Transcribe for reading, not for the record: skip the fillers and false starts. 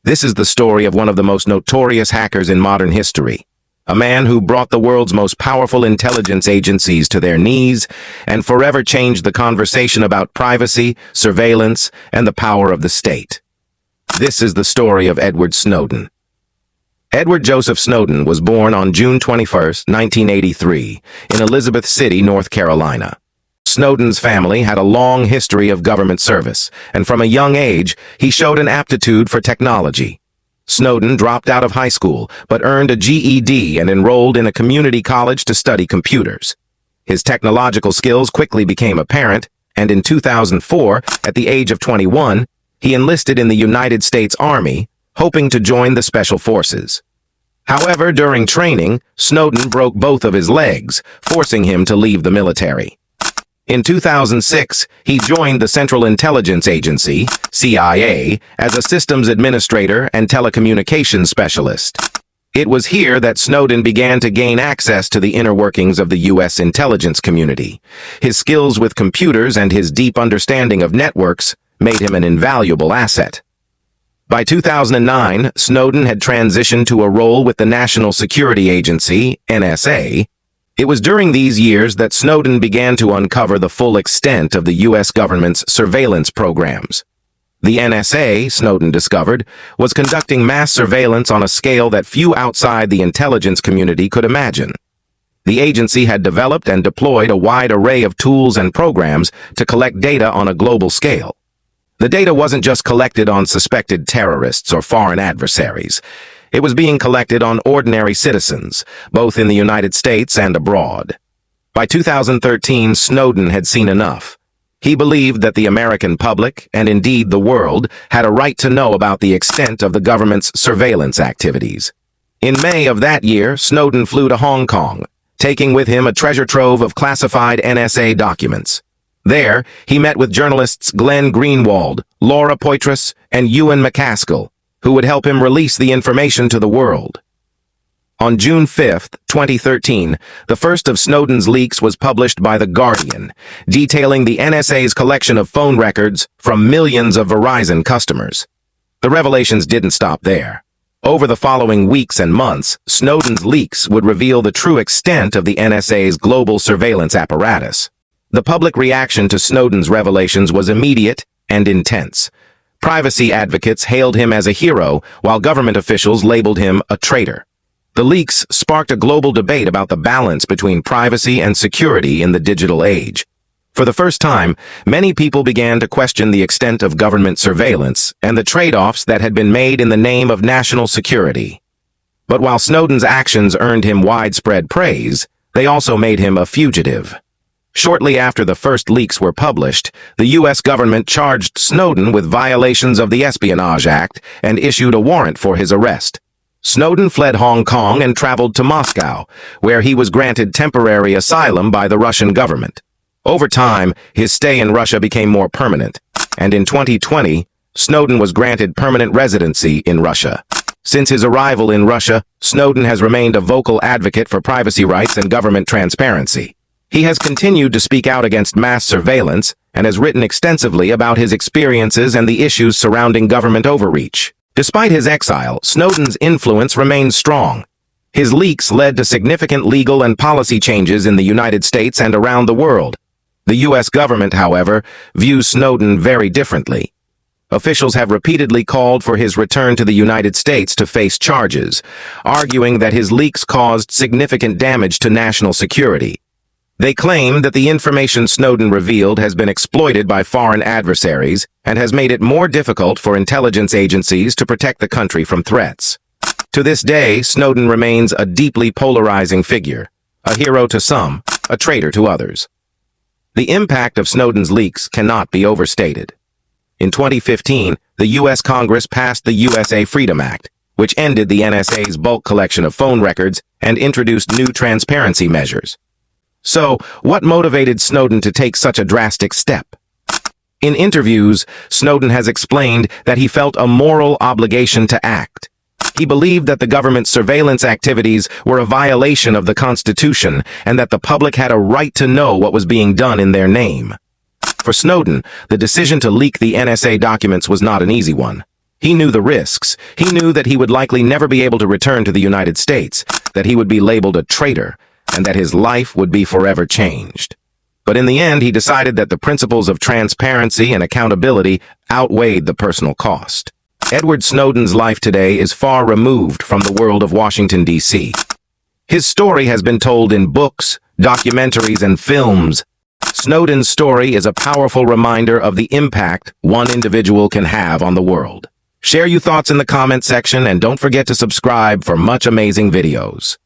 This is the story of one of the most notorious hackers in modern history. A man who brought the world's most powerful intelligence agencies to their knees and forever changed the conversation about privacy, surveillance, and the power of the state. This is the story of Edward Snowden. Edward Joseph Snowden was born on June 21, 1983, in Elizabeth City, North Carolina. Snowden's family had a long history of government service, and from a young age, he showed an aptitude for technology. Snowden dropped out of high school, but earned a GED and enrolled in a community college to study computers. His technological skills quickly became apparent, and in 2004, at the age of 21, he enlisted in the United States Army, hoping to join the Special Forces. However, during training, Snowden broke both of his legs, forcing him to leave the military. In 2006, he joined the Central Intelligence Agency, CIA, as a systems administrator and telecommunications specialist. It was here that Snowden began to gain access to the inner workings of the U.S. intelligence community. His skills with computers and his deep understanding of networks made him an invaluable asset. By 2009, Snowden had transitioned to a role with the National Security Agency, NSA. It was during these years that Snowden began to uncover the full extent of the U.S. government's surveillance programs. The NSA, Snowden discovered, was conducting mass surveillance on a scale that few outside the intelligence community could imagine. The agency had developed and deployed a wide array of tools and programs to collect data on a global scale. The data wasn't just collected on suspected terrorists or foreign adversaries. It was being collected on ordinary citizens, both in the United States and abroad. By 2013, Snowden had seen enough. He believed that the American public, and indeed the world, had a right to know about the extent of the government's surveillance activities. In May of that year, Snowden flew to Hong Kong, taking with him a treasure trove of classified NSA documents. There, he met with journalists Glenn Greenwald, Laura Poitras, and Ewan MacAskill, who would help him release the information to the world. On June 5, 2013, the first of Snowden's leaks was published by The Guardian, detailing the NSA's collection of phone records from millions of Verizon customers. The revelations didn't stop there. Over the following weeks and months, Snowden's leaks would reveal the true extent of the NSA's global surveillance apparatus. The public reaction to Snowden's revelations was immediate and intense. Privacy advocates hailed him as a hero, while government officials labeled him a traitor. The leaks sparked a global debate about the balance between privacy and security in the digital age. For the first time, many people began to question the extent of government surveillance and the trade-offs that had been made in the name of national security. But while Snowden's actions earned him widespread praise, they also made him a fugitive. Shortly after the first leaks were published, the U.S. government charged Snowden with violations of the Espionage Act and issued a warrant for his arrest. Snowden fled Hong Kong and traveled to Moscow, where he was granted temporary asylum by the Russian government. Over time, his stay in Russia became more permanent, and in 2020, Snowden was granted permanent residency in Russia. Since his arrival in Russia, Snowden has remained a vocal advocate for privacy rights and government transparency. He has continued to speak out against mass surveillance and has written extensively about his experiences and the issues surrounding government overreach. Despite his exile, Snowden's influence remains strong. His leaks led to significant legal and policy changes in the United States and around the world. The U.S. government, however, views Snowden very differently. Officials have repeatedly called for his return to the United States to face charges, arguing that his leaks caused significant damage to national security. They claim that the information Snowden revealed has been exploited by foreign adversaries and has made it more difficult for intelligence agencies to protect the country from threats. To this day, Snowden remains a deeply polarizing figure, a hero to some, a traitor to others. The impact of Snowden's leaks cannot be overstated. In 2015, the U.S. Congress passed the USA Freedom Act, which ended the NSA's bulk collection of phone records and introduced new transparency measures. So, what motivated Snowden to take such a drastic step? In interviews, Snowden has explained that he felt a moral obligation to act. He believed that the government's surveillance activities were a violation of the Constitution and that the public had a right to know what was being done in their name. For Snowden, the decision to leak the NSA documents was not an easy one. He knew the risks. He knew that he would likely never be able to return to the United States, that he would be labeled a traitor, and that his life would be forever changed. But in the end, he decided that the principles of transparency and accountability outweighed the personal cost. Edward Snowden's life today is far removed from the world of Washington, D.C. His story has been told in books, documentaries, and films. Snowden's story is a powerful reminder of the impact one individual can have on the world. Share your thoughts in the comment section and don't forget to subscribe for much amazing videos.